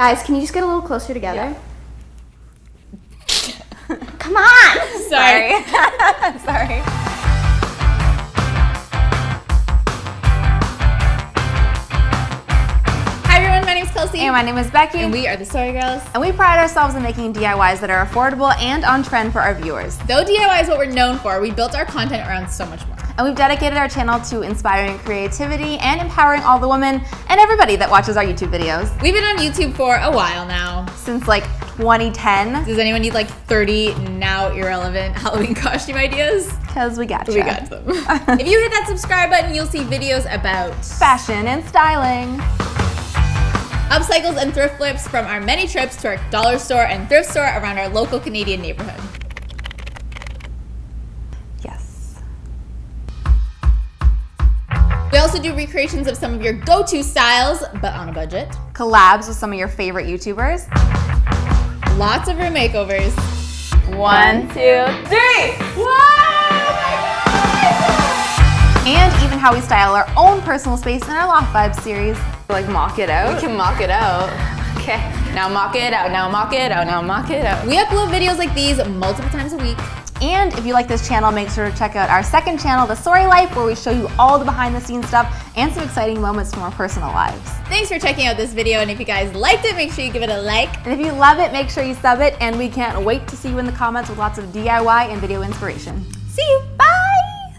Guys, can you just get a little closer together? Come on! Sorry. Sorry. Hi everyone, my name is Kelsey. And my name is Becky. And we are the Story Girls. And we pride ourselves in making DIYs that are affordable and on trend for our viewers. Though DIY is what we're known for, we built our content around so much more. And we've dedicated our channel to inspiring creativity and empowering all the women and everybody that watches our YouTube videos. We've been on YouTube for a while now. Since like 2010. Does anyone need like 30 now irrelevant Halloween costume ideas? Because we got you. We got them. If you hit that subscribe button, you'll see videos about fashion and styling, upcycles and thrift flips from our many trips to our dollar store and thrift store around our local Canadian neighborhood. Yes. We also do recreations of some of your go-to styles, but on a budget. Collabs with some of your favorite YouTubers. Lots of room makeovers. 1, 2, 3. And even how we style our own personal space in our Loft Vibes series. Like mock it out? We can mock it out. Okay. Now mock it out, now mock it out, now mock it out. We upload videos like these multiple times a week. And if you like this channel, make sure to check out our second channel, The Story Life, where we show you all the behind the scenes stuff and some exciting moments from our personal lives. Thanks for checking out this video, and if you guys liked it, make sure you give it a like. And if you love it, make sure you sub it, and we can't wait to see you in the comments with lots of DIY and video inspiration. See you!